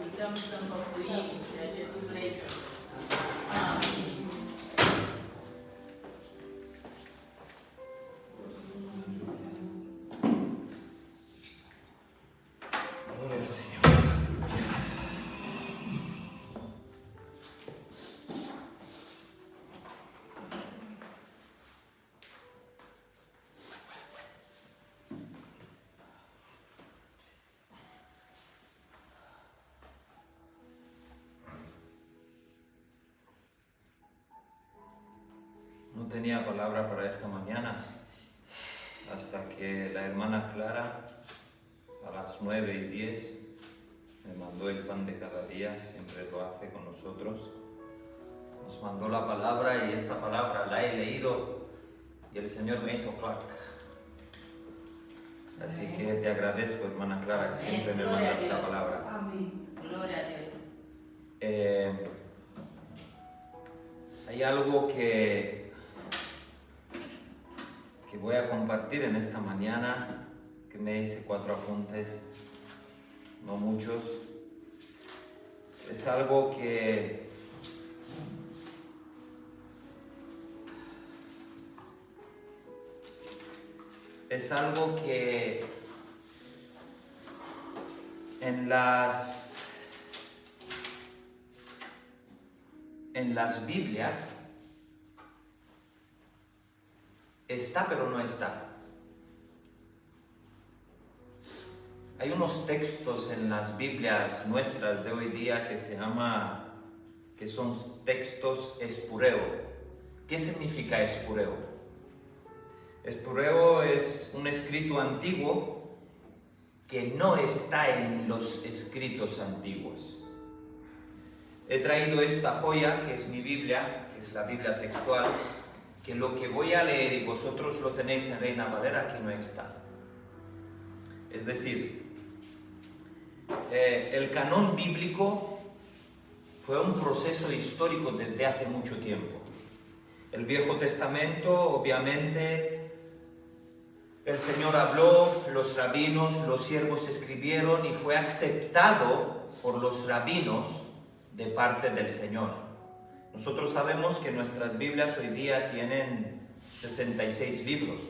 uităm să împăcuim ceea ce Tu vrei să Amin. No tenía palabra para esta mañana hasta que la hermana Clara a las 9:10 me mandó el pan de cada día, siempre lo hace con nosotros. Nos mandó la palabra y esta palabra la he leído y el Señor me hizo clac. Así que te agradezco, hermana Clara, que siempre me mandas la palabra. Amén. Gloria a Dios. Hay algo que voy a compartir en esta mañana, que me hice 4 apuntes, no muchos. Es algo que en las Biblias está, pero no está. Hay unos textos en las Biblias nuestras de hoy día que son textos espureo. ¿Qué significa espureo? Espureo es un escrito antiguo que no está en los escritos antiguos. He traído esta joya, que es mi Biblia, que es la Biblia textual, que lo que voy a leer y vosotros lo tenéis en Reina Valera, que no está. Es decir, el canon bíblico fue un proceso histórico desde hace mucho tiempo. El Viejo Testamento, obviamente, el Señor habló, los rabinos, los siervos escribieron y fue aceptado por los rabinos de parte del Señor. Nosotros sabemos que nuestras Biblias hoy día tienen 66 libros,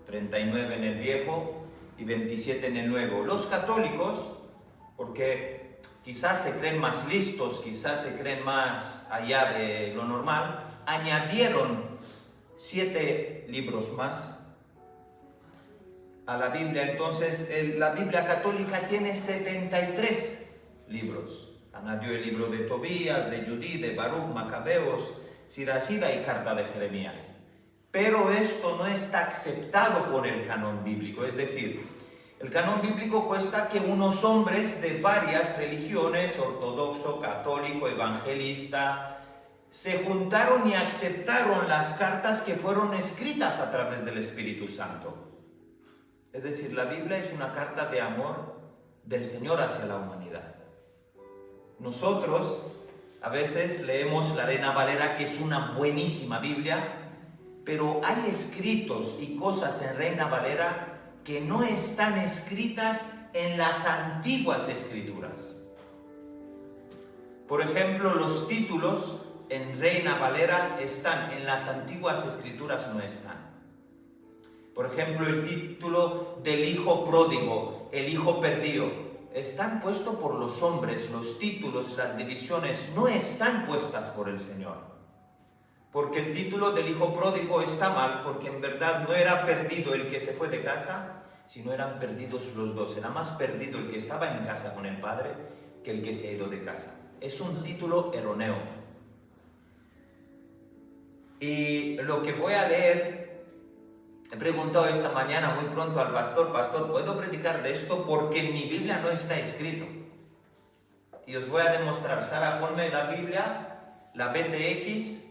39 en el Viejo y 27 en el Nuevo. Los católicos, porque quizás se creen más listos, quizás se creen más allá de lo normal, añadieron 7 libros más a la Biblia. Entonces, la Biblia católica tiene 73 libros. Añadió el libro de Tobías, de Judí, de Baruch, Macabeos, Siracida y Carta de Jeremías. Pero esto no está aceptado por el canon bíblico. Es decir, el canon bíblico cuesta que unos hombres de varias religiones, ortodoxo, católico, evangelista, se juntaron y aceptaron las cartas que fueron escritas a través del Espíritu Santo. Es decir, la Biblia es una carta de amor del Señor hacia la humanidad. Nosotros a veces leemos la Reina Valera, que es una buenísima Biblia, pero hay escritos y cosas en Reina Valera que no están escritas en las antiguas escrituras. Por ejemplo, los títulos en Reina Valera están, en las antiguas escrituras no están. Por ejemplo, el título del hijo pródigo, el hijo perdido, están puestos por los hombres. Los títulos, las divisiones no están puestas por el Señor. Porque el título del hijo pródigo está mal, porque en verdad no era perdido el que se fue de casa, sino eran perdidos los dos. Era más perdido el que estaba en casa con el padre que el que se ha ido de casa. Es un título erróneo. Y lo que voy a leer, he preguntado esta mañana muy pronto al pastor, ¿puedo predicar de esto? Porque en mi Biblia no está escrito. Y os voy a demostrar. Sara, ponme la Biblia, la BTX,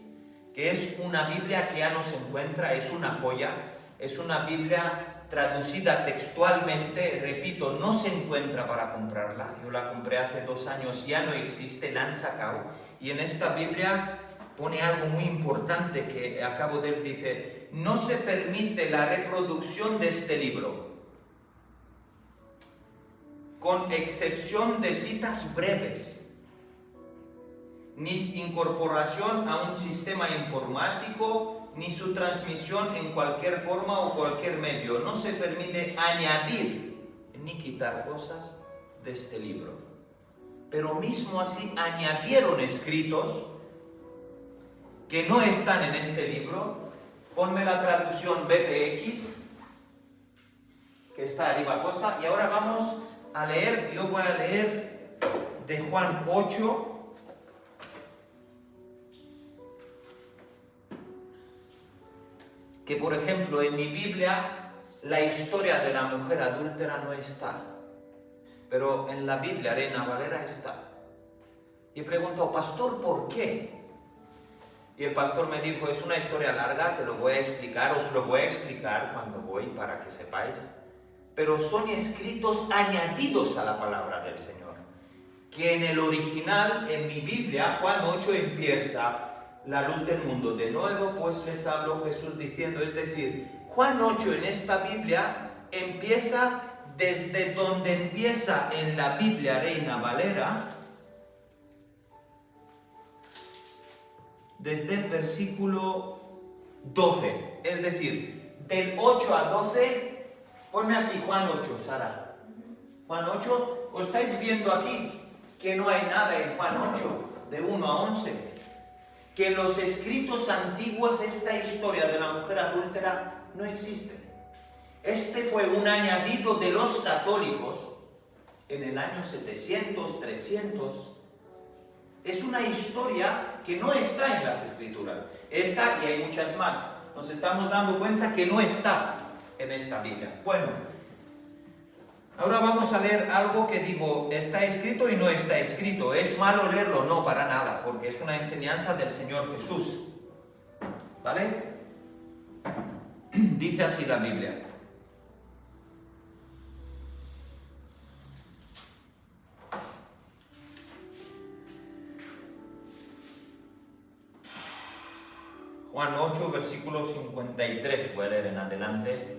que es una Biblia que ya no se encuentra, es una joya, es una Biblia traducida textualmente, repito, no se encuentra para comprarla. Yo la compré hace 2 años, ya no existe, la han sacado. Y en esta Biblia pone algo muy importante que acabo de él, dice: no se permite la reproducción de este libro. con excepción de citas breves, ni incorporación a un sistema informático, ni su transmisión en cualquier forma o cualquier medio. No se permite añadir ni quitar cosas de este libro. Pero mismo así añadieron escritos que no están en este libro. Ponme la traducción BTX, que está arriba a costa, y ahora vamos a leer, yo voy a leer de Juan 8, que por ejemplo en mi Biblia la historia de la mujer adúltera no está, pero en la Biblia Reina Valera está. Y pregunto, pastor, ¿por qué? Y el pastor me dijo, es una historia larga, te lo voy a explicar, os lo voy a explicar cuando voy para que sepáis. Pero son escritos añadidos a la palabra del Señor. Que en el original, en mi Biblia, Juan 8 empieza, la luz del mundo. De nuevo, pues les habló Jesús diciendo, es decir, Juan 8 en esta Biblia empieza desde donde empieza en la Biblia Reina Valera, desde el versículo 12, es decir, del 8 a 12, ponme aquí Juan 8, Sara. Juan 8, ¿os estáis viendo aquí que no hay nada en Juan 8, de 1 a 11? Que en los escritos antiguos esta historia de la mujer adúltera no existe. Este fue un añadido de los católicos en el año 700, 300. Es una historia que no está en las escrituras. Esta y hay muchas más. Nos estamos dando cuenta que no está en esta Biblia. Bueno, ahora vamos a leer algo que digo, está escrito y no está escrito. ¿Es malo leerlo? No, para nada, porque es una enseñanza del Señor Jesús. ¿Vale? Dice así la Biblia. Juan 8, versículo 53, voy a leer en adelante,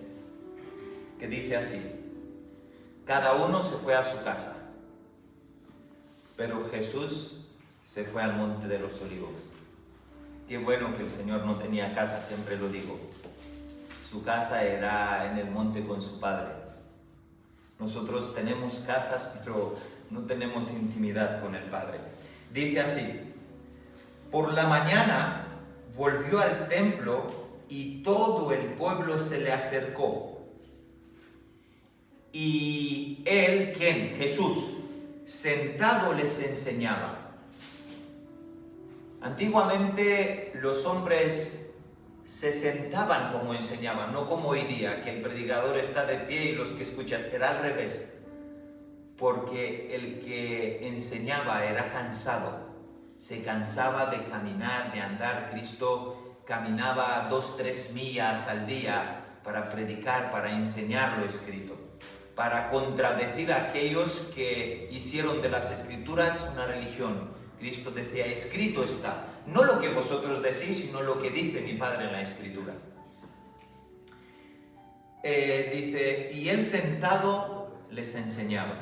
que dice así: cada uno se fue a su casa, pero Jesús se fue al monte de los olivos. Qué bueno que el Señor no tenía casa, siempre lo digo. Su casa era en el monte con su Padre. Nosotros tenemos casas, pero no tenemos intimidad con el Padre. Dice así: por la mañana volvió al templo y todo el pueblo se le acercó. Y él, ¿quién? Jesús, sentado les enseñaba. Antiguamente los hombres se sentaban como enseñaban, no como hoy día, que el predicador está de pie y los que escuchas. Era al revés, porque el que enseñaba era cansado. Se cansaba de caminar, de andar. Cristo caminaba 2-3 millas al día para predicar, para enseñar lo escrito, para contradecir a aquellos que hicieron de las escrituras una religión. Cristo decía, escrito está, no lo que vosotros decís, sino lo que dice mi Padre en la escritura. Dice, y él sentado les enseñaba.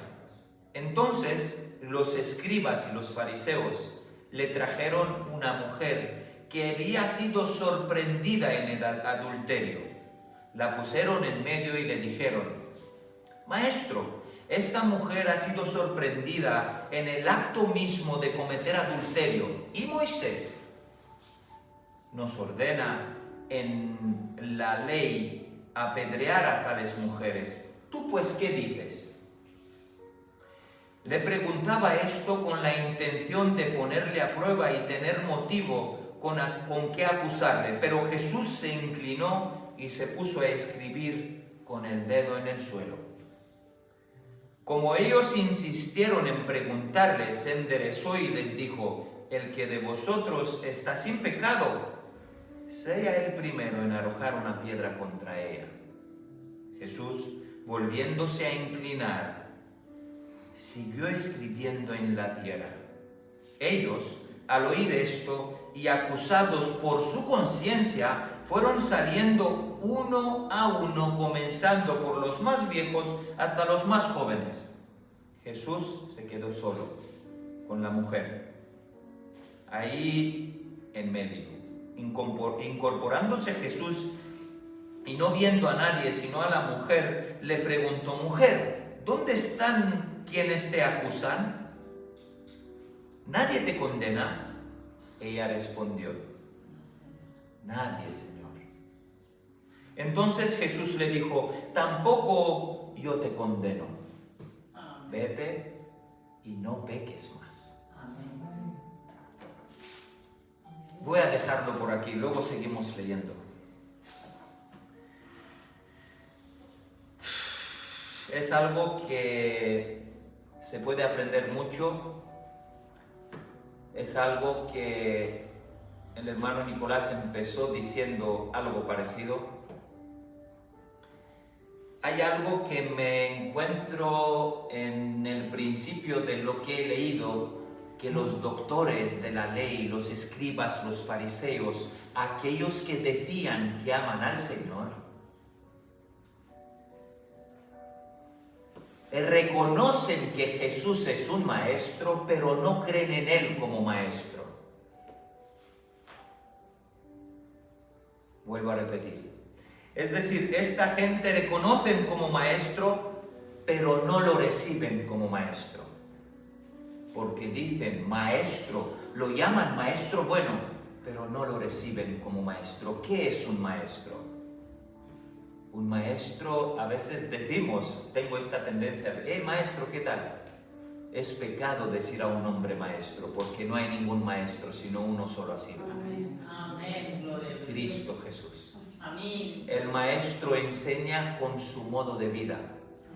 Entonces los escribas y los fariseos le trajeron una mujer que había sido sorprendida en el adulterio. La pusieron en medio y le dijeron, Maestro, esta mujer ha sido sorprendida en el acto mismo de cometer adulterio. Y Moisés nos ordena en la ley apedrear a tales mujeres. ¿Tú pues qué dices? Le preguntaba esto con la intención de ponerle a prueba y tener motivo con qué acusarle. Pero Jesús se inclinó y se puso a escribir con el dedo en el suelo. Como ellos insistieron en preguntarle, se enderezó y les dijo, el que de vosotros está sin pecado, sea el primero en arrojar una piedra contra ella. Jesús, volviéndose a inclinar, siguió escribiendo en la tierra. Ellos, al oír esto y acusados por su conciencia, fueron saliendo uno a uno, comenzando por los más viejos hasta los más jóvenes. Jesús se quedó solo con la mujer, ahí en medio. Incorporándose Jesús y no viendo a nadie sino a la mujer, le preguntó: mujer, ¿dónde están quienes te acusan? ¿Nadie te condena? Ella respondió: nadie, Señor. Entonces Jesús le dijo: tampoco yo te condeno. Amén. Vete y no peques más. Amén. Voy a dejarlo por aquí, luego seguimos leyendo. Es algo que se puede aprender mucho. Es algo que el hermano Nicolás empezó diciendo algo parecido. Hay algo que me encuentro en el principio de lo que he leído, que los doctores de la ley, los escribas, los fariseos, aquellos que decían que aman al Señor, reconocen que Jesús es un maestro, pero no creen en Él como maestro. Vuelvo a repetir. Es decir, esta gente reconocen como maestro, pero no lo reciben como maestro. Porque dicen maestro, lo llaman maestro bueno, pero no lo reciben como maestro. ¿Qué es un maestro? Un maestro, a veces decimos, tengo esta tendencia, maestro, ¿qué tal? Es pecado decir a un hombre maestro, porque no hay ningún maestro, sino uno solo así. Amén. Amén. Gloria a Dios. Cristo Jesús. Amén. El maestro enseña con su modo de vida.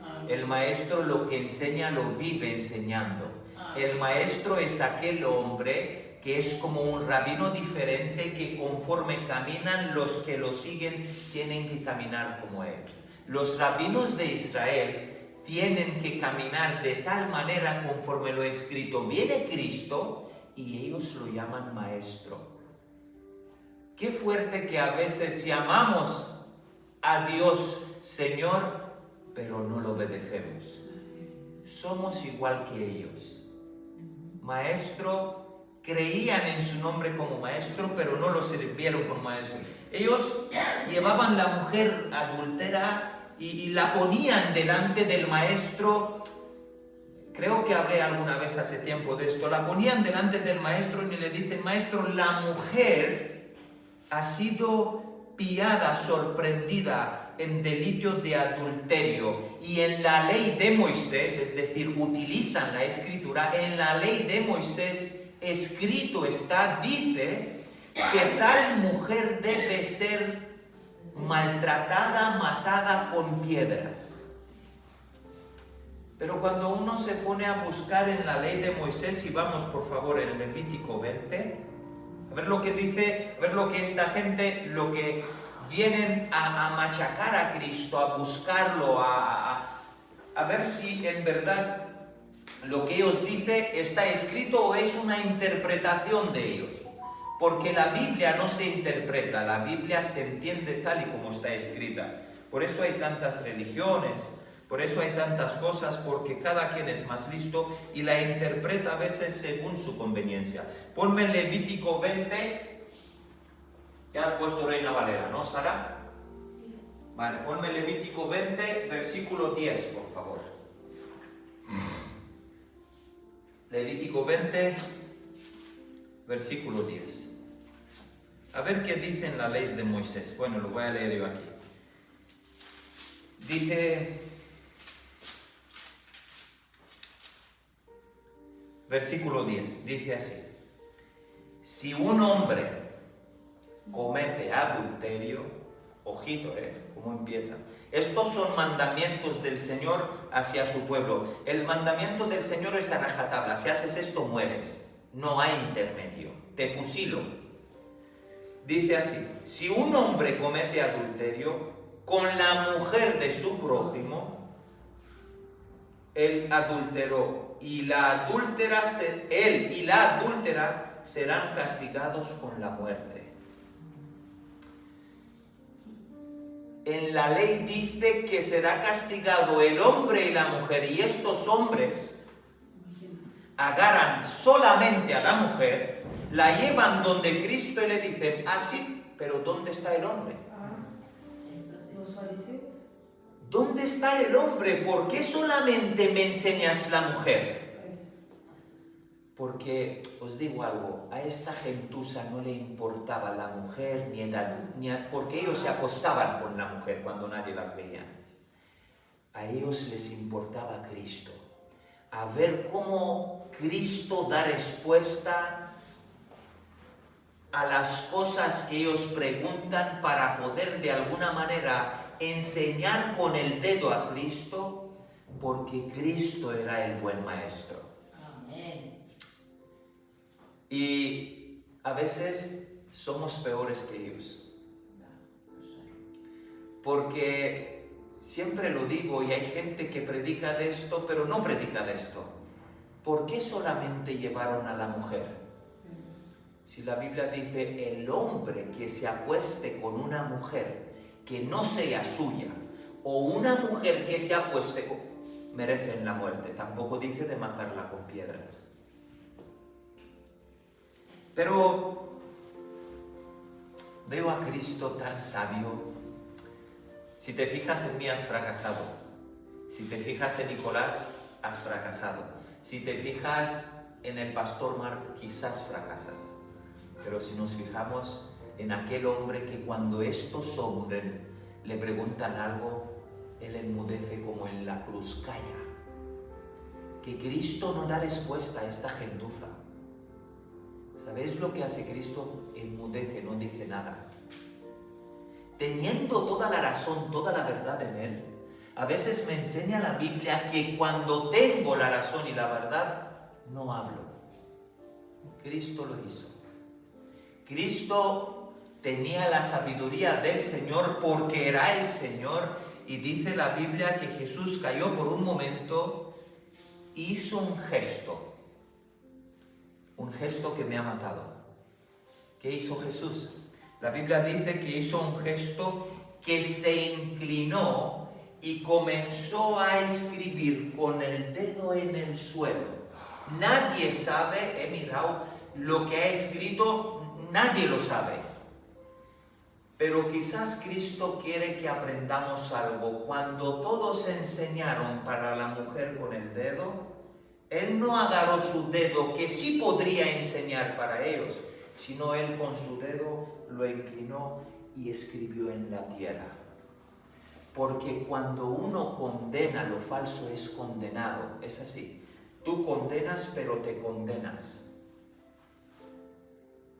Amén. El maestro lo que enseña lo vive enseñando. El maestro es aquel hombre que es como un rabino diferente, que conforme caminan los que lo siguen tienen que caminar como él. Los rabinos de Israel tienen que caminar de tal manera conforme lo he escrito. Viene Cristo y ellos lo llaman maestro. Qué fuerte que a veces llamamos a Dios Señor, pero no lo obedecemos. Somos igual que ellos. Maestro, creían en su nombre como maestro, pero no lo sirvieron como maestro. Ellos llevaban la mujer adúltera y la ponían delante del maestro. Creo que hablé alguna vez hace tiempo de esto. La ponían delante del maestro y le dicen: maestro, la mujer ha sido pillada, sorprendida en delito de adulterio. Y en la ley de Moisés, es decir, utilizan la escritura, en la ley de Moisés escrito está, dice, que tal mujer debe ser maltratada, matada con piedras. Pero cuando uno se pone a buscar en la ley de Moisés, y vamos por favor en Levítico 20, a ver lo que dice, a ver lo que esta gente, lo que vienen a machacar a Cristo, a buscarlo, a ver si en verdad lo que ellos dicen está escrito o es una interpretación de ellos. Porque la Biblia no se interpreta, la Biblia se entiende tal y como está escrita. Por eso hay tantas religiones, por eso hay tantas cosas, porque cada quien es más listo y la interpreta a veces según su conveniencia. Ponme Levítico 20, ya has puesto Reina Valera, ¿no, Sara? Sí. Vale, ponme Levítico 20, versículo 10, por favor. Levítico 20, versículo 10. A ver qué dicen las leyes de Moisés. Bueno, lo voy a leer yo aquí. Dice, versículo 10, dice así: si un hombre comete adulterio, ojito, ¿cómo empieza? Estos son mandamientos del Señor hacia su pueblo. El mandamiento del Señor es a rajatabla. Si haces esto, mueres. No hay intermedio. Te fusilo. Dice así: si un hombre comete adulterio con la mujer de su prójimo, él adulteró, y la adúltera, él y la adúltera serán castigados con la muerte. En la ley dice que será castigado el hombre y la mujer, y estos hombres agarran solamente a la mujer, la llevan donde Cristo y le dicen, ah sí, pero ¿dónde está el hombre? Los fariseos. ¿Dónde está el hombre? ¿Por qué solamente me enseñas la mujer? Porque os digo algo, a esta gentuza no le importaba la mujer porque ellos se acostaban con la mujer cuando nadie las veía. A ellos les importaba Cristo, a ver cómo Cristo da respuesta a las cosas que ellos preguntan para poder de alguna manera enseñar con el dedo a Cristo, porque Cristo era el buen maestro. Amén. Y a veces somos peores que ellos. Porque siempre lo digo y hay gente que predica de esto, pero no predica de esto. ¿Por qué solamente llevaron a la mujer? Si la Biblia dice, el hombre que se acueste con una mujer que no sea suya, o una mujer que se acueste con... merecen la muerte. Tampoco dice de matarla con piedras. Pero veo a Cristo tan sabio. Si te fijas en mí, has fracasado. Si te fijas en Nicolás, has fracasado. Si te fijas en el pastor Mark, quizás fracasas. Pero si nos fijamos en aquel hombre que cuando estos hombres le preguntan algo, él enmudece como en la cruz, calla. Que Cristo no da respuesta a esta gentuza. ¿Sabéis lo que hace Cristo? Enmudece, no dice nada. Teniendo toda la razón, toda la verdad en él, a veces me enseña la Biblia que cuando tengo la razón y la verdad, no hablo. Cristo lo hizo. Cristo tenía la sabiduría del Señor porque era el Señor, y dice la Biblia que Jesús cayó por un momento y hizo un gesto que me ha matado. ¿Qué hizo Jesús? La Biblia dice que hizo un gesto que se inclinó y comenzó a escribir con el dedo en el suelo. Nadie sabe, he mirado, lo que ha escrito. Nadie lo sabe, pero quizás Cristo quiere que aprendamos algo. Cuando todos enseñaron para la mujer con el dedo, Él no agarró su dedo, que sí podría enseñar para ellos, sino Él con su dedo lo inclinó y escribió en la tierra. Porque cuando uno condena lo falso es condenado, es así. Tú condenas, pero te condenas.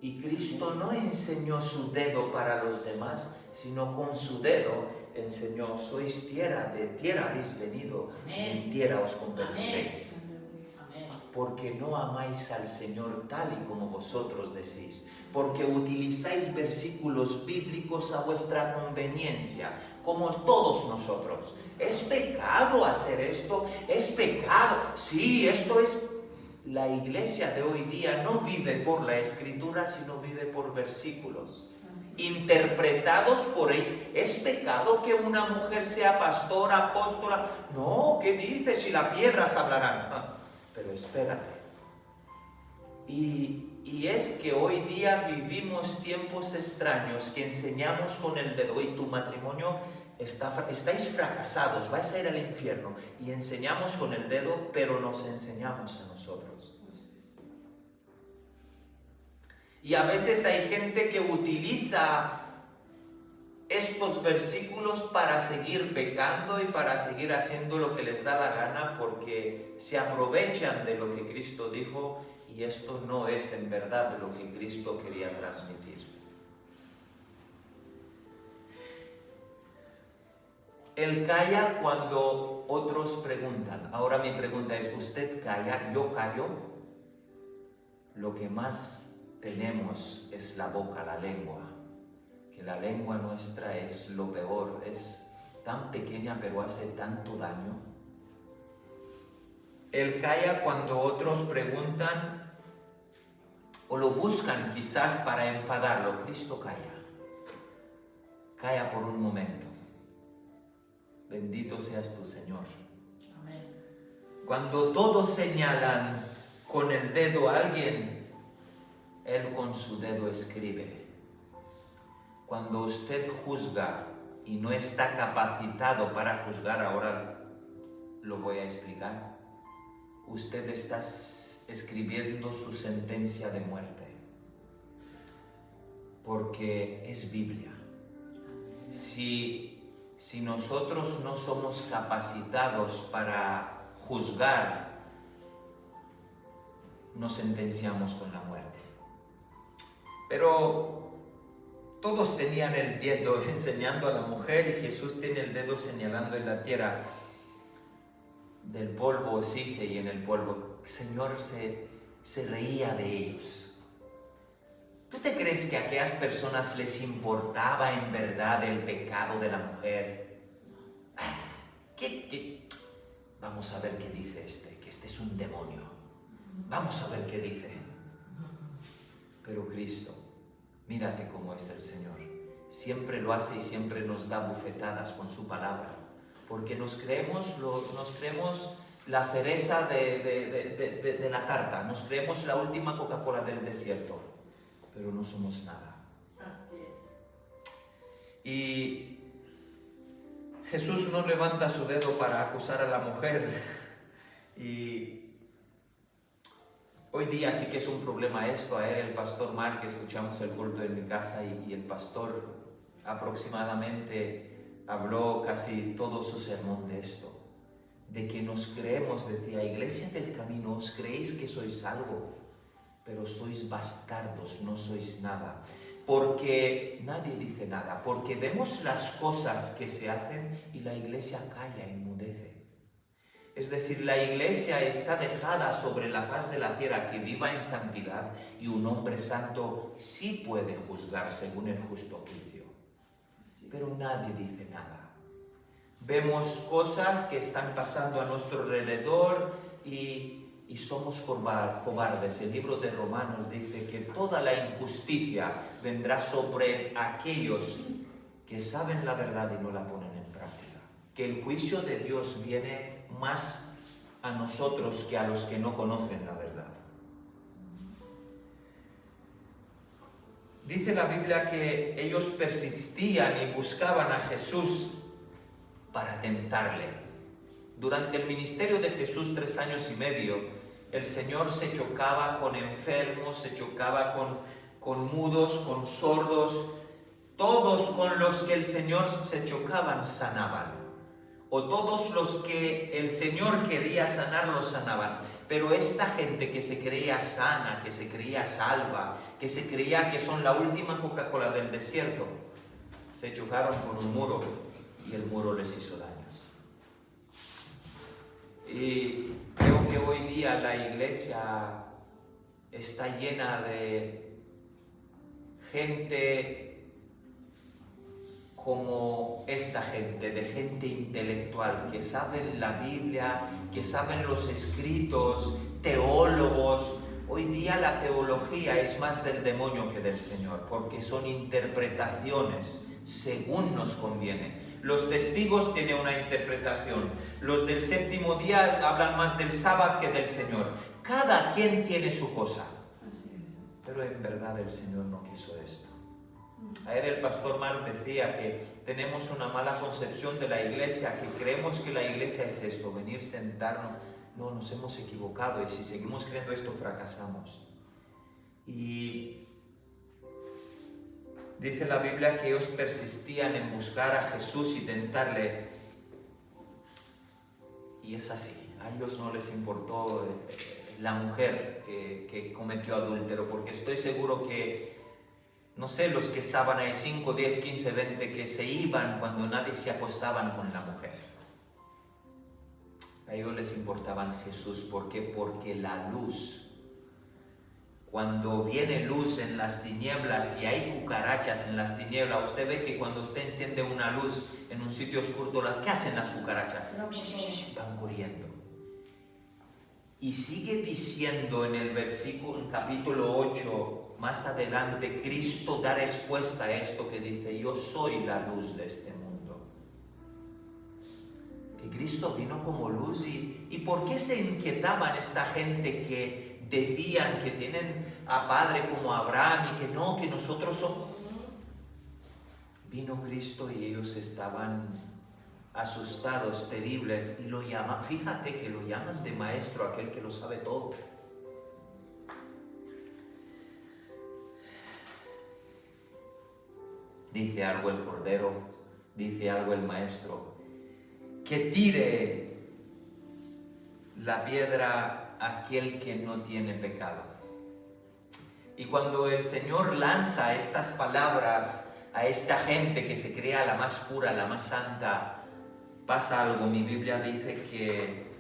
Y Cristo no enseñó su dedo para los demás, sino con su dedo enseñó, sois tierra, de tierra habéis venido, y en tierra os convertiréis. Porque no amáis al Señor tal y como vosotros decís, porque utilizáis versículos bíblicos a vuestra conveniencia, como todos nosotros. ¿Es pecado hacer esto? ¿Es pecado? Sí, esto es... La iglesia de hoy día no vive por la Escritura, sino vive por versículos interpretados por él. ¿Es pecado que una mujer sea pastora, apóstola? No, ¿qué dice? Si las piedras hablarán. Pero espérate. Y es que hoy día vivimos tiempos extraños que enseñamos con el dedo. Y tu matrimonio estáis fracasados, vais a ir al infierno. Y enseñamos con el dedo, pero nos enseñamos a nosotros. Y a veces hay gente que utiliza estos versículos para seguir pecando y para seguir haciendo lo que les da la gana, porque se aprovechan de lo que Cristo dijo, y esto no es en verdad lo que Cristo quería transmitir. Él calla cuando otros preguntan. Ahora mi pregunta es, ¿usted calla? ¿Yo callo? Lo que más tenemos es la boca, la lengua. Que la lengua nuestra es lo peor, es tan pequeña pero hace tanto daño. Él calla cuando otros preguntan o lo buscan quizás para enfadarlo. Cristo calla. Calla por un momento. Bendito seas tú, Señor. Amén. Cuando todos señalan con el dedo a alguien, Él con su dedo escribe. Cuando usted juzga y no está capacitado para juzgar, ahora lo voy a explicar, usted está escribiendo su sentencia de muerte, porque es Biblia. Si nosotros no somos capacitados para juzgar, nos sentenciamos con la muerte. Pero todos tenían el dedo enseñando a la mujer y Jesús tiene el dedo señalando en la tierra. Del polvo se hice y en el polvo. El Señor se reía de ellos. ¿Tú te crees que a aquellas personas les importaba en verdad el pecado de la mujer? ¿Qué? Vamos a ver qué dice que este es un demonio. Vamos a ver qué dice. Pero Cristo, mírate cómo es el Señor. Siempre lo hace y siempre nos da bufetadas con su palabra. Porque nos creemos la cereza de la tarta. Nos creemos la última Coca-Cola del desierto. Pero no somos nada. Así es. Y Jesús no levanta su dedo para acusar a la mujer. Y hoy día sí que es un problema esto. Ayer el pastor Mark, escuchamos el culto en mi casa y el pastor aproximadamente habló casi todo su sermón de esto. De que nos creemos, decía, Iglesia del Camino, os creéis que sois algo, pero sois bastardos, no sois nada. Porque nadie dice nada, porque vemos las cosas que se hacen y la Iglesia calla, enmudece. Es decir, la Iglesia está dejada sobre la faz de la tierra que viva en santidad y un hombre santo sí puede juzgar según el justo juicio. Pero nadie dice nada. Vemos cosas que están pasando a nuestro alrededor y somos cobardes. El libro de Romanos dice que toda la injusticia vendrá sobre aquellos que saben la verdad y no la ponen en práctica. Que el juicio de Dios viene más a nosotros que a los que no conocen la verdad. Dice la Biblia que ellos persistían y buscaban a Jesús para tentarle. Durante el ministerio de Jesús, 3 años y medio, el Señor se chocaba con enfermos, se chocaba con mudos, con sordos. Todos con los que el Señor se chocaban sanaban. O todos los que el Señor quería sanar los sanaban. Pero esta gente que se creía sana, que se creía salva, que se creía que son la última Coca-Cola del desierto, se chocaron con un muro y el muro les hizo daños. Y creo que hoy día la iglesia está llena de gente como esta gente, de gente intelectual, que saben la Biblia, que saben los escritos, teólogos. Hoy día la teología es más del demonio que del Señor, porque son interpretaciones según nos conviene. Los testigos tienen una interpretación, los del séptimo día hablan más del sábado que del Señor. Cada quien tiene su cosa, pero en verdad el Señor no quiso esto. Ayer el pastor Mark decía que tenemos una mala concepción de la iglesia, que creemos que la iglesia es esto, venir, sentarnos. No, nos hemos equivocado y si seguimos creyendo esto fracasamos. Y dice la Biblia que ellos persistían en buscar a Jesús y tentarle. Y es así, a ellos no les importó la mujer que cometió adúltero, porque estoy seguro que no sé, los que estaban ahí, 5, 10, 15, 20, que se iban cuando nadie se acostaban con la mujer. A ellos les importaba Jesús. ¿Por qué? Porque la luz, cuando viene luz en las tinieblas y hay cucarachas en las tinieblas, usted ve que cuando usted enciende una luz en un sitio oscuro, ¿qué hacen las cucarachas? Van corriendo. Y sigue diciendo en el versículo, en capítulo 8, más adelante, Cristo da respuesta a esto que dice: yo soy la luz de este mundo. Que Cristo vino como luz. ¿Y por qué se inquietaban esta gente que decían que tienen a padre como Abraham y que no, que nosotros somos? Vino Cristo y ellos estaban asustados, terribles, y lo llaman, fíjate que lo llaman de maestro, aquel que lo sabe todo. Dice algo el Cordero, dice algo el Maestro, que tire la piedra aquel que no tiene pecado. Y cuando el Señor lanza estas palabras a esta gente que se crea la más pura, la más santa, pasa algo. Mi Biblia dice que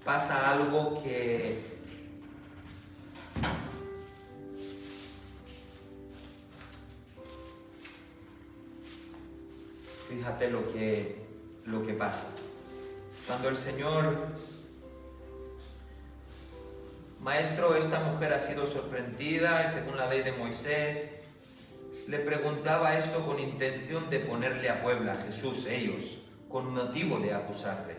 pasa algo que fíjate lo que pasa. Cuando el Señor, Maestro, esta mujer ha sido sorprendida y según la ley de Moisés, le preguntaba esto con intención de ponerle a prueba a Jesús, ellos, con motivo de acusarle.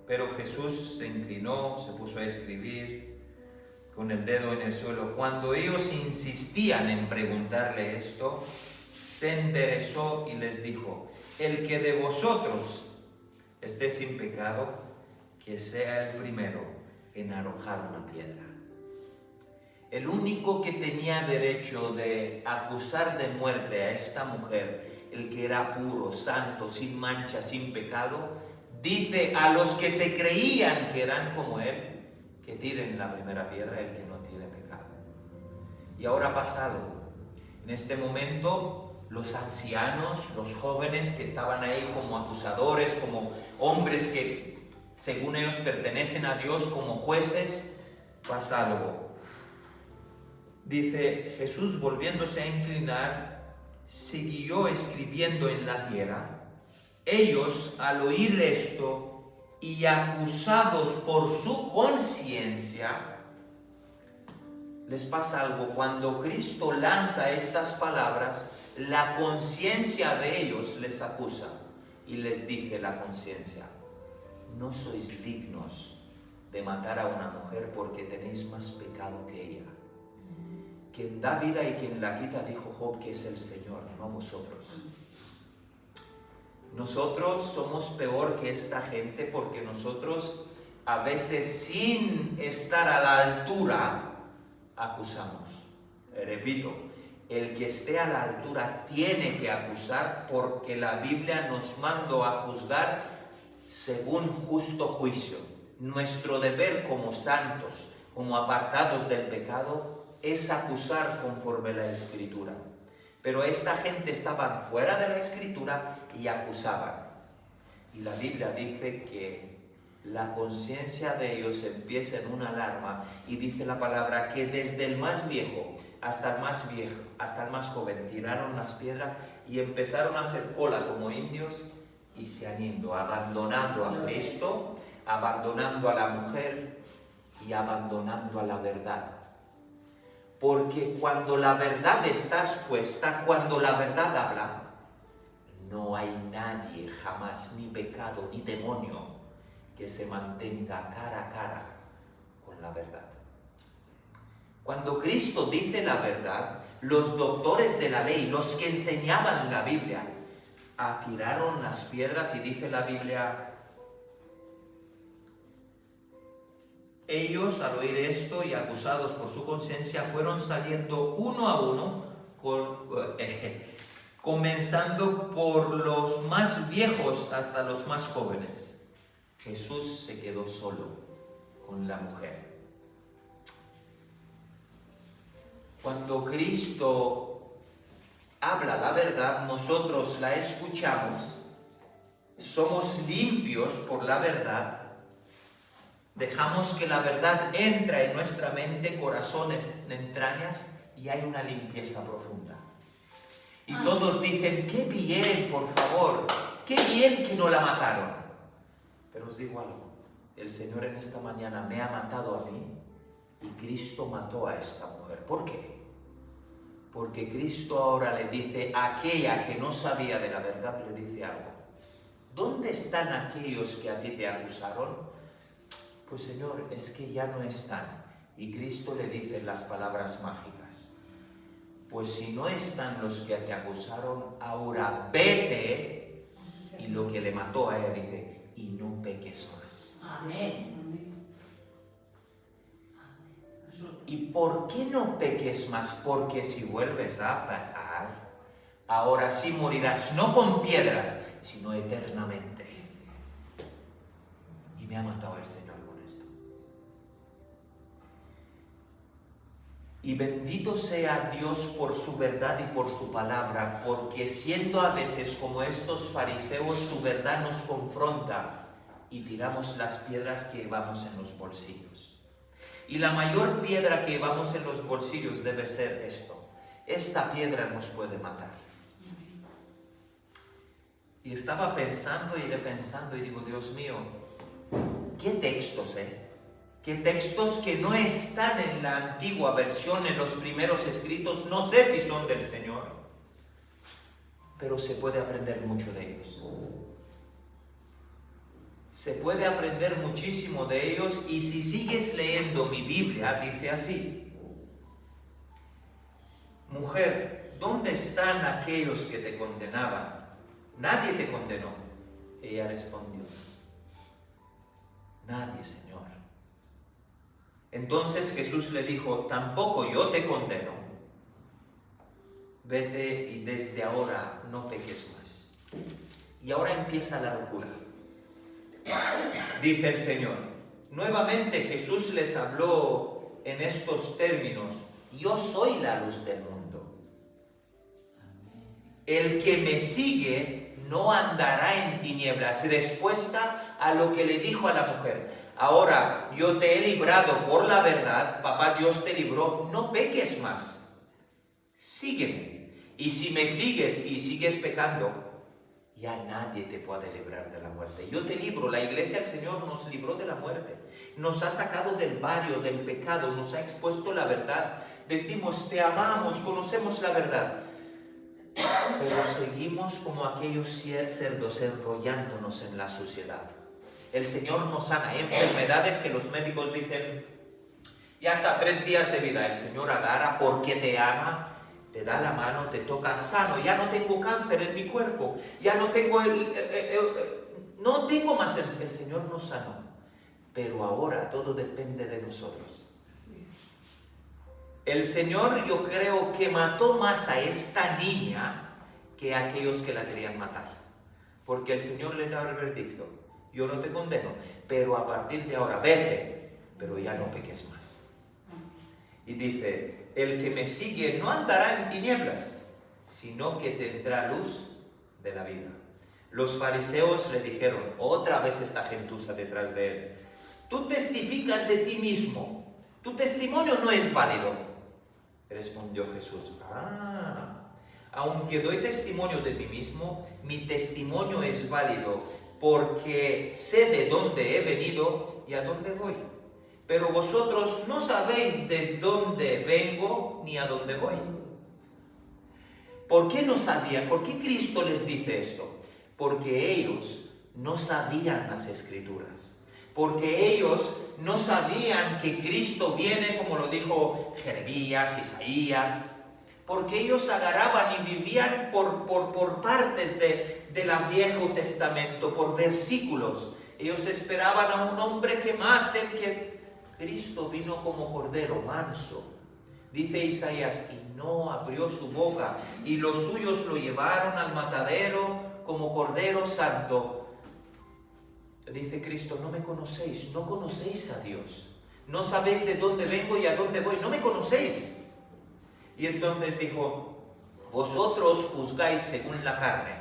Pero Jesús se inclinó, se puso a escribir con el dedo en el suelo. Cuando ellos insistían en preguntarle esto, se enderezó y les dijo: el que de vosotros esté sin pecado, que sea el primero en arrojar una piedra. El único que tenía derecho de acusar de muerte a esta mujer, el que era puro, santo, sin mancha, sin pecado, dice a los que se creían que eran como él, que tiren la primera piedra el que no tiene pecado. Y ahora ha pasado. En este momento, los ancianos, los jóvenes que estaban ahí como acusadores, como hombres que según ellos pertenecen a Dios, como jueces, pasa algo. Dice, Jesús volviéndose a inclinar, siguió escribiendo en la tierra. Ellos, al oír esto y acusados por su conciencia, les pasa algo. Cuando Cristo lanza estas palabras, la conciencia de ellos les acusa y les dice la conciencia: no sois dignos de matar a una mujer porque tenéis más pecado que ella. Quien da vida y quien la quita, dijo Job, que es el Señor, no vosotros. Nosotros somos peor que esta gente porque nosotros a veces sin estar a la altura acusamos. Repito, el que esté a la altura tiene que acusar porque la Biblia nos mandó a juzgar según justo juicio. Nuestro deber como santos, como apartados del pecado, es acusar conforme la Escritura. Pero esta gente estaba fuera de la Escritura y acusaban. Y la Biblia dice que la conciencia de ellos empieza en una alarma y dice la palabra que desde el más viejo hasta el más joven tiraron las piedras y empezaron a hacer cola como indios y se han ido abandonando a Cristo, abandonando a la mujer y abandonando a la verdad. Porque cuando la verdad está expuesta, cuando la verdad habla, no hay nadie jamás, ni pecado, ni demonio, que se mantenga cara a cara con la verdad. Cuando Cristo dice la verdad, los doctores de la ley, los que enseñaban la Biblia, atiraron las piedras y dice la Biblia, ellos al oír esto y acusados por su conciencia fueron saliendo uno a uno, comenzando por los más viejos hasta los más jóvenes. Jesús se quedó solo con la mujer. Cuando Cristo habla la verdad, nosotros la escuchamos, somos limpios por la verdad, dejamos que la verdad entre en nuestra mente, corazones, entrañas y hay una limpieza profunda. Y todos dicen, qué bien, por favor, qué bien que no la mataron. Pero os digo algo, el Señor en esta mañana me ha matado a mí y Cristo mató a esta mujer. ¿Por qué? Porque Cristo ahora le dice a aquella que no sabía de la verdad, le dice algo. ¿dónde están aquellos que a ti te acusaron? Pues Señor, es que ya no están. Y Cristo le dice las palabras mágicas. Pues si no están los que te acusaron, ahora vete. Y lo que le mató a ella dice, y no peques más. Amén. ¿Y por qué no peques más? Porque si vuelves a pecar, ahora sí morirás, no con piedras, sino eternamente. Y me ha matado el Señor con esto. Y bendito sea Dios por su verdad y por su palabra, porque siendo a veces como estos fariseos, su verdad nos confronta y tiramos las piedras que llevamos en los bolsillos. Y la mayor piedra que llevamos en los bolsillos debe ser esto. Esta piedra nos puede matar. Y estaba pensando y repensando y digo, Dios mío, ¿qué textos, ¿Qué textos que no están en la antigua versión, en los primeros escritos? No sé si son del Señor, pero se puede aprender mucho de ellos. Se puede aprender muchísimo de ellos, y si sigues leyendo mi Biblia, dice así: mujer, ¿dónde están aquellos que te condenaban? Nadie te condenó. Ella respondió: nadie, Señor. Entonces Jesús le dijo: tampoco yo te condeno. Vete y desde ahora no peques más. Y ahora empieza la locura. Dice el Señor. Nuevamente Jesús les habló en estos términos: yo soy la luz del mundo. El que me sigue no andará en tinieblas. Respuesta a lo que le dijo a la mujer: ahora yo te he librado por la verdad, papá Dios te libró, no peques más. Sígueme. Y si me sigues y sigues pecando, ya nadie te puede librar de la muerte. Yo te libro. La iglesia del Señor nos libró de la muerte. Nos ha sacado del barrio, del pecado, nos ha expuesto la verdad. Decimos, te amamos, conocemos la verdad. Pero seguimos como aquellos cerdos enrollándonos en la suciedad. El Señor nos sana. Hay enfermedades que los médicos dicen, ya hasta 3 días de vida. El Señor agarra porque te ama, te da la mano, te toca sano. Ya no tengo cáncer en mi cuerpo. Ya no tengo no tengo más. El Señor nos sanó. Pero ahora todo depende de nosotros. El Señor, yo creo que mató más a esta niña que a aquellos que la querían matar. Porque el Señor le da el veredicto: yo no te condeno, pero a partir de ahora vete, pero ya no peques más. Y dice: el que me sigue no andará en tinieblas, sino que tendrá luz de la vida. Los fariseos le dijeron, otra vez esta gentuza detrás de él: tú testificas de ti mismo, tu testimonio no es válido. Respondió Jesús: aunque doy testimonio de mí mismo, mi testimonio es válido, porque sé de dónde he venido y a dónde voy. Pero vosotros no sabéis de dónde vengo ni a dónde voy. ¿Por qué no sabían? ¿Por qué Cristo les dice esto? Porque ellos no sabían las Escrituras. Porque ellos no sabían que Cristo viene, como lo dijo Jeremías, Isaías. Porque ellos agarraban y vivían por partes del Viejo Testamento, por versículos. Ellos esperaban a un hombre que mate, que Cristo vino como cordero manso. Dice Isaías: y no abrió su boca, y los suyos lo llevaron al matadero como cordero santo. Dice Cristo: no me conocéis, no conocéis a Dios. No sabéis de dónde vengo y a dónde voy, no me conocéis. Y entonces dijo: vosotros juzgáis según la carne.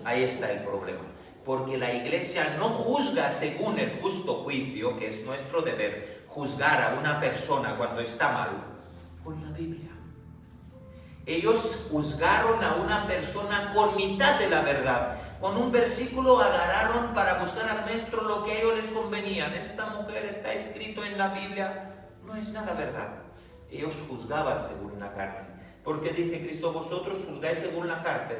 Ahí está el problema. Porque la iglesia no juzga según el justo juicio, que es nuestro deber, juzgar a una persona cuando está mal, con la Biblia. Ellos juzgaron a una persona con mitad de la verdad. Con un versículo agarraron para buscar al maestro lo que a ellos les convenía. Esta mujer está escrito en la Biblia, no es nada verdad. Ellos juzgaban según la carne. Porque dice Cristo: vosotros juzgáis según la carne,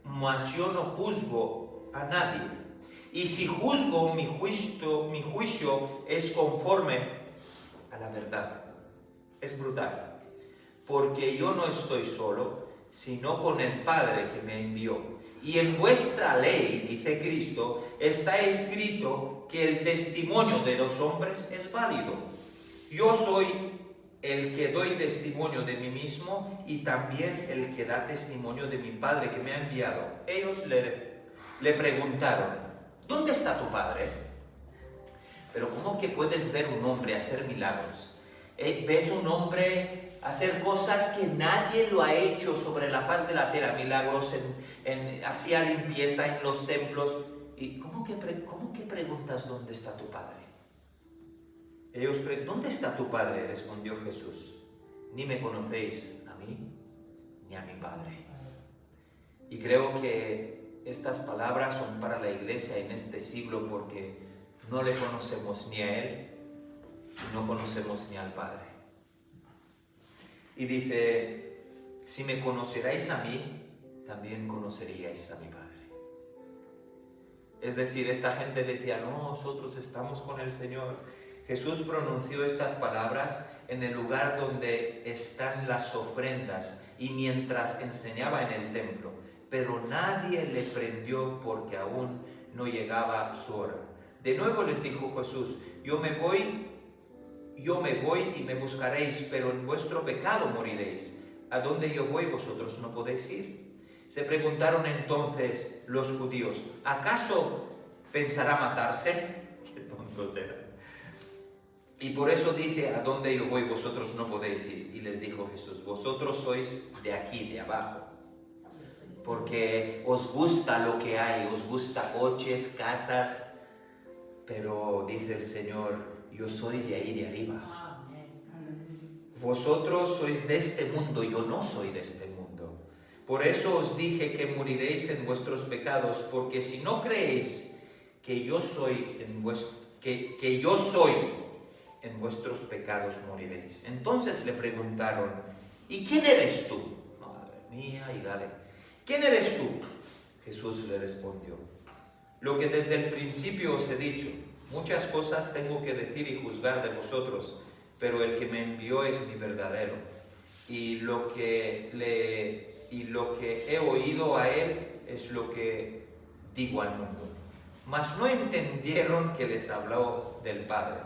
mas yo no juzgo a nadie. Y si juzgo, mi juicio es conforme a la verdad. Es brutal. Porque yo no estoy solo, sino con el Padre que me envió. Y en vuestra ley, dice Cristo, está escrito que el testimonio de los hombres es válido. Yo soy el que doy testimonio de mí mismo y también el que da testimonio de mi Padre que me ha enviado. Ellos le preguntaron, ¿dónde está tu Padre? Pero ¿cómo que puedes ver un hombre hacer milagros? ¿Ves un hombre hacer cosas que nadie lo ha hecho sobre la faz de la tierra? Milagros, hacía limpieza en los templos. ¿Y cómo que preguntas dónde está tu Padre? Ellos ¿dónde está tu Padre? Respondió Jesús. Ni me conocéis a mí, ni a mi Padre. Y creo que estas palabras son para la iglesia en este siglo porque no le conocemos ni a Él, y no conocemos ni al Padre. Y dice, si me conoceráis a mí, también conoceríais a mi Padre. Es decir, esta gente decía, no, nosotros estamos con el Señor. Jesús pronunció estas palabras en el lugar donde están las ofrendas y mientras enseñaba en el templo, pero nadie le prendió porque aún no llegaba su hora. De nuevo les dijo Jesús, yo me voy y me buscaréis, pero en vuestro pecado moriréis. ¿A dónde yo voy vosotros no podéis ir? Se preguntaron entonces los judíos, ¿acaso pensará matarse? Qué tontos eran. Y por eso dice, ¿a dónde yo voy vosotros no podéis ir? Y les dijo Jesús, vosotros sois de aquí, de abajo, porque os gusta lo que hay, os gusta coches, casas, pero dice el Señor, yo soy de ahí, de arriba. Vosotros sois de este mundo, yo no soy de este mundo. Por eso os dije que moriréis en vuestros pecados, porque si no creéis que yo soy en vuestros pecados moriréis. Entonces le preguntaron, ¿y quién eres tú? Madre mía, y dale. ¿Quién eres tú? Jesús le respondió, lo que desde el principio os he dicho, muchas cosas tengo que decir y juzgar de vosotros, pero el que me envió es mi verdadero, y lo que he oído a él es lo que digo al mundo. Mas no entendieron que les habló del Padre.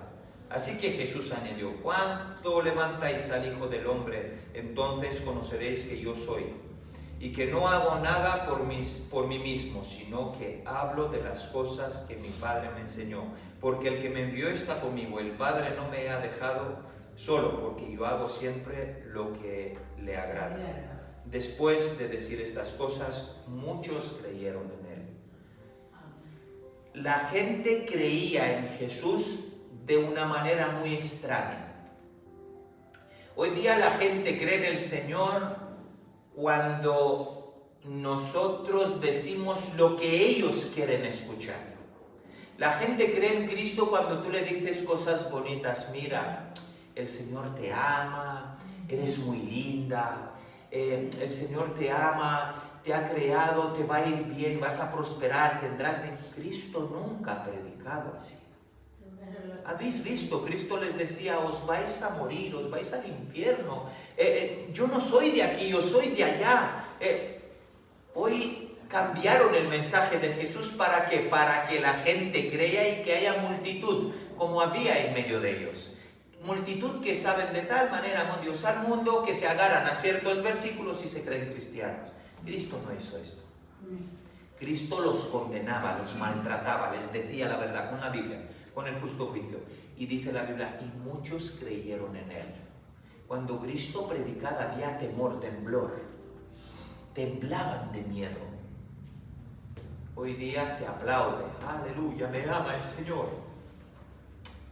Así que Jesús añadió, cuando levantáis al Hijo del Hombre, entonces conoceréis que yo soy, y que no hago nada por mí mismo, sino que hablo de las cosas que mi Padre me enseñó. Porque el que me envió está conmigo, el Padre no me ha dejado solo, porque yo hago siempre lo que le agrada. Después de decir estas cosas, muchos creyeron en él. La gente creía en Jesús de una manera muy extraña. Hoy día la gente cree en el Señor cuando nosotros decimos lo que ellos quieren escuchar. La gente cree en Cristo cuando tú le dices cosas bonitas. Mira, el Señor te ama, eres muy linda, el Señor te ama, te ha creado, te va a ir bien, vas a prosperar, tendrás de... Cristo nunca ha predicado así. ¿Habéis visto? Cristo les decía, os vais a morir, os vais al infierno. Yo no soy de aquí, yo soy de allá. Hoy cambiaron el mensaje de Jesús ¿para qué? Para que la gente crea y que haya multitud, como había en medio de ellos. Multitud que saben de tal manera endiosar al mundo que se agarran a ciertos versículos y se creen cristianos. Cristo no hizo esto. Cristo los condenaba, los maltrataba, les decía la verdad con la Biblia, con el justo juicio. Y dice la Biblia, y muchos creyeron en él. Cuando Cristo predicaba había temor, temblor. Temblaban de miedo. Hoy día se aplaude, aleluya, me ama el Señor.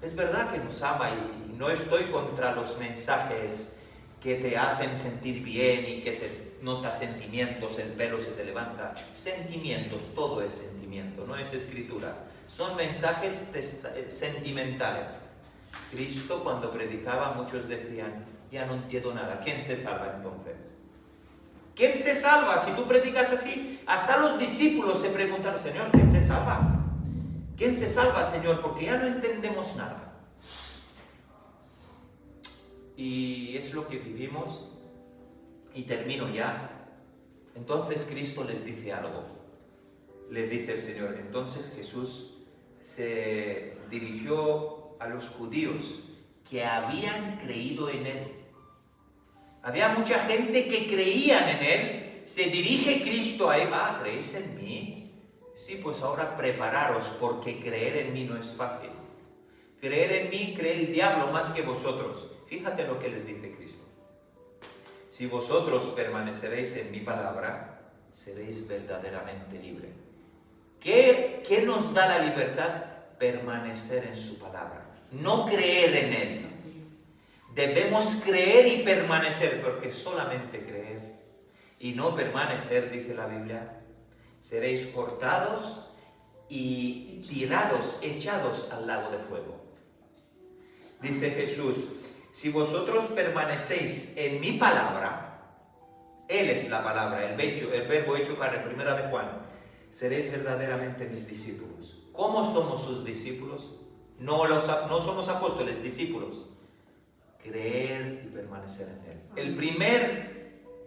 Es verdad que nos ama y no estoy contra los mensajes que te hacen sentir bien y que se nota sentimientos, el pelo se te levanta. Sentimientos, todo es sentimiento, no es escritura. Son mensajes sentimentales. Cristo cuando predicaba muchos decían, ya no entiendo nada, ¿quién se salva entonces? ¿Quién se salva? Si tú predicas así, hasta los discípulos se preguntaron, Señor, ¿quién se salva? ¿Quién se salva, Señor? Porque ya no entendemos nada. Y es lo que vivimos. Y termino ya. Entonces Cristo les dice algo. Les dice el Señor. Entonces Jesús se dirigió a los judíos que habían creído en Él. Había mucha gente que creían en Él. Se dirige Cristo a Él. Ah, ¿creéis en mí? Sí, pues ahora prepararos, porque creer en mí no es fácil. Creer en mí cree el diablo más que vosotros. Fíjate lo que les dice Cristo. Si vosotros permaneceréis en mi palabra, seréis verdaderamente libres. ¿Qué nos da la libertad? Permanecer en su palabra, no creer en Él. Debemos creer y permanecer, porque solamente creer y no permanecer, dice la Biblia, seréis cortados y tirados, echados al lago de fuego. Dice Jesús, si vosotros permanecéis en mi palabra, Él es la palabra, el verbo hecho carne, primera de Juan, seréis verdaderamente mis discípulos. ¿Cómo somos sus discípulos? No somos apóstoles, discípulos. Creer y permanecer en Él. El primer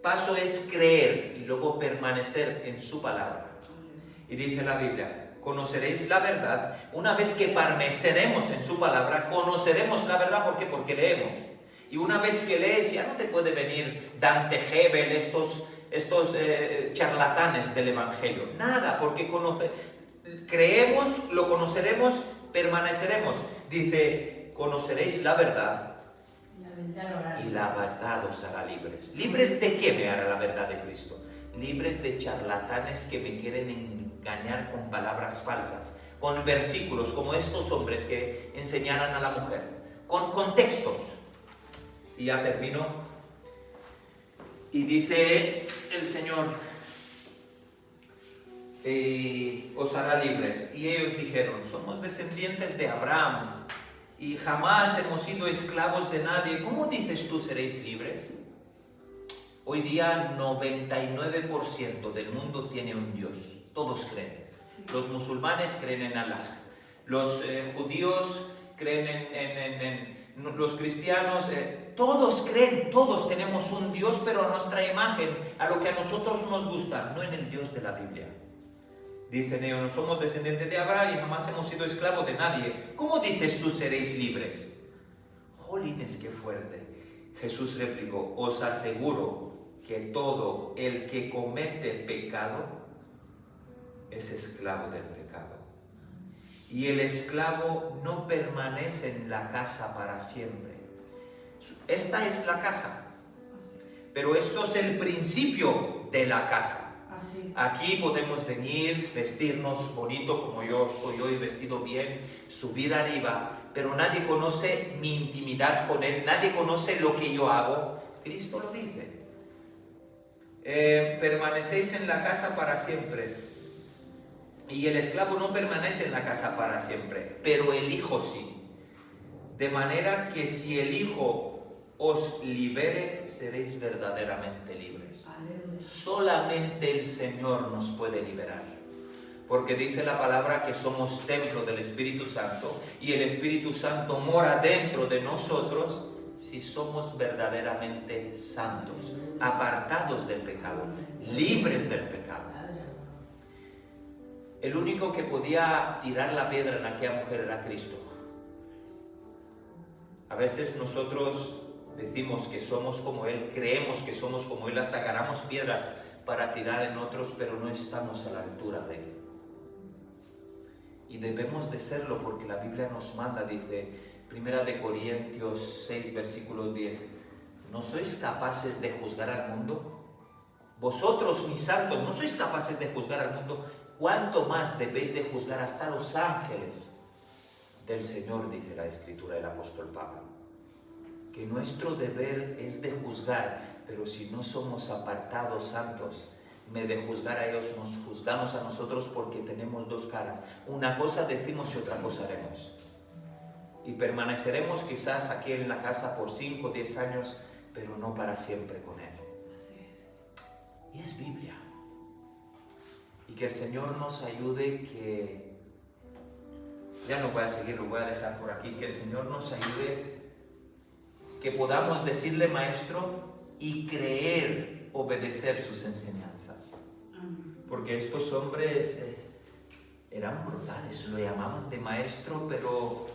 paso es creer y luego permanecer en su palabra. Y dice la Biblia, conoceréis la verdad. Una vez que permaneceremos en su palabra, conoceremos la verdad. ¿Por qué? Porque leemos. Y una vez que lees, ya no te puede venir Dante Hebel, estos charlatanes del Evangelio. Nada, porque creemos, lo conoceremos, permaneceremos. Dice, conoceréis la verdad. Y la verdad os hará libres. ¿Libres de qué me hará la verdad de Cristo? Libres de charlatanes que me quieren engañar con palabras falsas, con versículos como estos hombres que enseñaran a la mujer, con contextos. Y ya termino. Y dice el Señor, os hará libres. Y ellos dijeron, somos descendientes de Abraham y jamás hemos sido esclavos de nadie. ¿Cómo dices tú seréis libres? Hoy día 99% del mundo tiene un Dios. Todos creen. Los musulmanes creen en Allah. Los judíos creen en los cristianos. Todos creen, todos tenemos un Dios, pero a nuestra imagen, a lo que a nosotros nos gusta, no en el Dios de la Biblia. Dicen ellos, no somos descendientes de Abraham y jamás hemos sido esclavos de nadie. ¿Cómo dices tú seréis libres? Jolines, qué fuerte. Jesús replicó, os aseguro que todo el que comete pecado es esclavo del pecado. Y el esclavo no permanece en la casa para siempre. Esta es la casa, pero esto es el principio de la casa. Aquí podemos venir, vestirnos bonito como yo estoy hoy vestido bien, subir arriba, pero nadie conoce mi intimidad con Él, nadie conoce lo que yo hago. Cristo lo dice. Permanecéis en la casa para siempre. Y el esclavo no permanece en la casa para siempre, pero el Hijo sí. De manera que si el Hijo os libere, seréis verdaderamente libres. Aleluya. Solamente el Señor nos puede liberar. Porque dice la palabra que somos templo del Espíritu Santo y el Espíritu Santo mora dentro de nosotros si somos verdaderamente santos, apartados del pecado, libres del pecado. El único que podía tirar la piedra en aquella mujer era Cristo. A veces nosotros decimos que somos como Él, creemos que somos como Él, las agarramos piedras para tirar en otros, pero no estamos a la altura de Él. Y debemos de serlo porque la Biblia nos manda, dice, 1 Corintios 6, versículo 10, ¿no sois capaces de juzgar al mundo? Vosotros, mis santos, ¿no sois capaces de juzgar al mundo? ¿Cuánto más debéis de juzgar hasta los ángeles del Señor? Dice la Escritura del apóstol Pablo. Que nuestro deber es de juzgar, pero si no somos apartados santos, me de juzgar a ellos, nos juzgamos a nosotros porque tenemos dos caras. Una cosa decimos y otra cosa haremos. Y permaneceremos quizás aquí en la casa por 5 o 10 años, pero no para siempre con Él. Y es Biblia. Y que el Señor nos ayude que ya no voy a seguir, lo voy a dejar por aquí. Que el Señor nos ayude, que podamos decirle Maestro y creer, obedecer sus enseñanzas. Porque estos hombres eran brutales, lo llamaban de Maestro, pero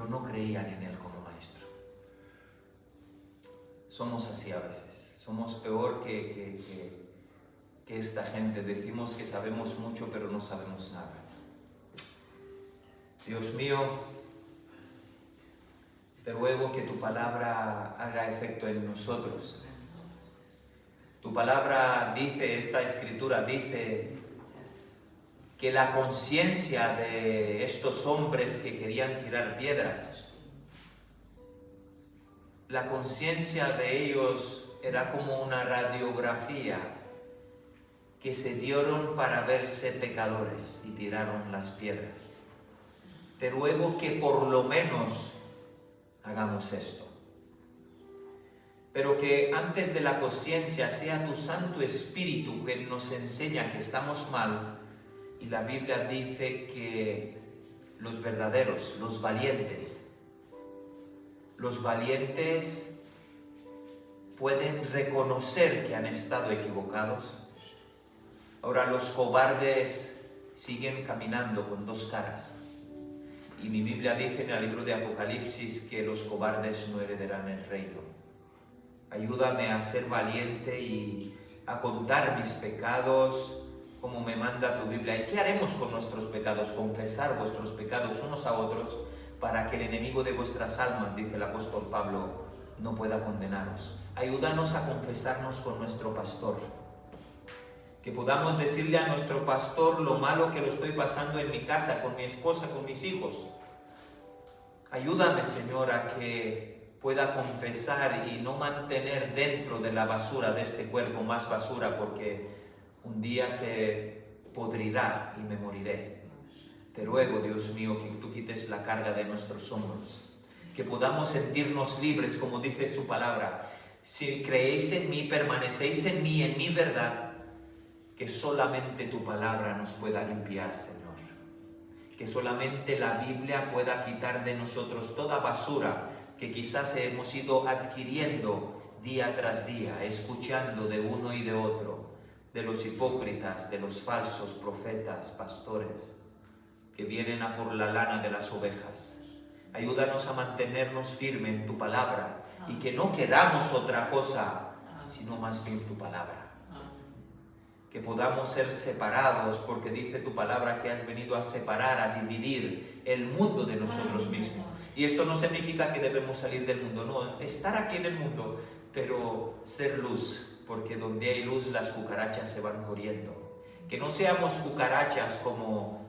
no creían en Él como Maestro. Somos así a veces, somos peor que esta gente. Decimos que sabemos mucho, pero no sabemos nada. Dios mío, te ruego que tu palabra haga efecto en nosotros. Tu palabra dice, esta escritura dice, que la conciencia de estos hombres que querían tirar piedras, la conciencia de ellos era como una radiografía, que se dieron para verse pecadores y tiraron las piedras. Te ruego que por lo menos hagamos esto, pero que antes de la conciencia sea tu Santo Espíritu que nos enseña que estamos mal. Y la Biblia dice que los verdaderos, los valientes pueden reconocer que han estado equivocados. Ahora los cobardes siguen caminando con dos caras. Y mi Biblia dice en el libro de Apocalipsis que los cobardes no heredarán el reino. Ayúdame a ser valiente y a contar mis pecados como me manda tu Biblia. ¿Y qué haremos con nuestros pecados? Confesar vuestros pecados unos a otros para que el enemigo de vuestras almas, dice el apóstol Pablo, no pueda condenaros. Ayúdanos a confesarnos con nuestro pastor. Que podamos decirle a nuestro pastor lo malo que lo estoy pasando en mi casa, con mi esposa, con mis hijos. Ayúdame, Señor, a que pueda confesar y no mantener dentro de la basura de este cuerpo más basura, porque un día se podrirá y me moriré. Te ruego, Dios mío, que tú quites la carga de nuestros hombros, que podamos sentirnos libres, como dice su palabra. Si creéis en mí, permanecéis en mi verdad, que solamente tu palabra nos pueda limpiar, Señor. Que solamente la Biblia pueda quitar de nosotros toda basura que quizás hemos ido adquiriendo día tras día, escuchando de uno y de otro, de los hipócritas, de los falsos profetas, pastores, que vienen a por la lana de las ovejas. Ayúdanos a mantenernos firmes en tu palabra y que no queramos otra cosa, sino más bien tu palabra. Que podamos ser separados, porque dice tu palabra que has venido a separar, a dividir el mundo de nosotros mismos. Y esto no significa que debemos salir del mundo, no, estar aquí en el mundo, pero ser luz, porque donde hay luz las cucarachas se van corriendo. Que no seamos cucarachas como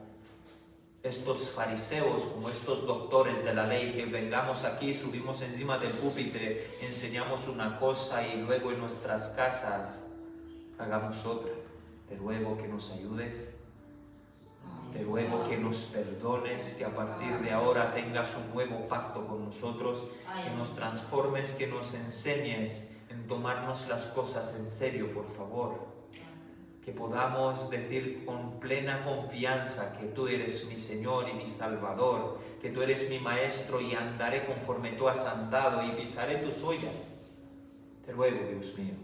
estos fariseos, como estos doctores de la ley, que vengamos aquí, subimos encima del púlpite, enseñamos una cosa y luego en nuestras casas hagamos otra. Te ruego que nos ayudes, te ruego que nos perdones, que a partir de ahora tengas un nuevo pacto con nosotros, que nos transformes, que nos enseñes en tomarnos las cosas en serio, por favor. Que podamos decir con plena confianza que tú eres mi Señor y mi Salvador, que tú eres mi Maestro y andaré conforme tú has andado y pisaré tus huellas. Te ruego, Dios mío,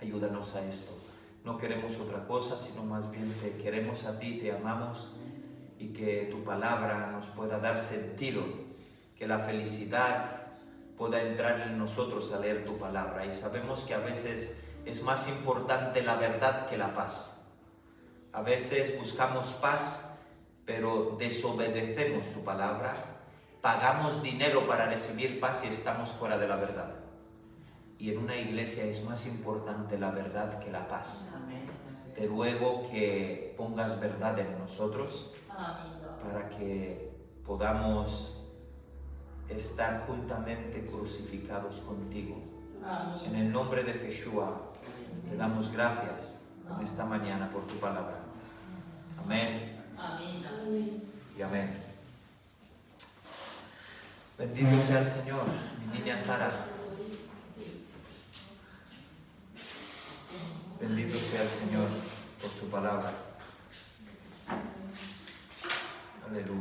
ayúdanos a esto. No queremos otra cosa, sino más bien te queremos a ti, te amamos, y que tu palabra nos pueda dar sentido, que la felicidad pueda entrar en nosotros al leer tu palabra. Y sabemos que a veces es más importante la verdad que la paz. A veces buscamos paz, pero desobedecemos tu palabra, pagamos dinero para recibir paz y estamos fuera de la verdad. Y en una iglesia es más importante la verdad que la paz. Te ruego que pongas verdad en nosotros para que podamos estar juntamente crucificados contigo. En el nombre de Yeshua te damos gracias en esta mañana por tu palabra. Amén. Y amén. Bendito sea el Señor, mi niña Sara. Bendito sea el Señor por su palabra. Aleluya.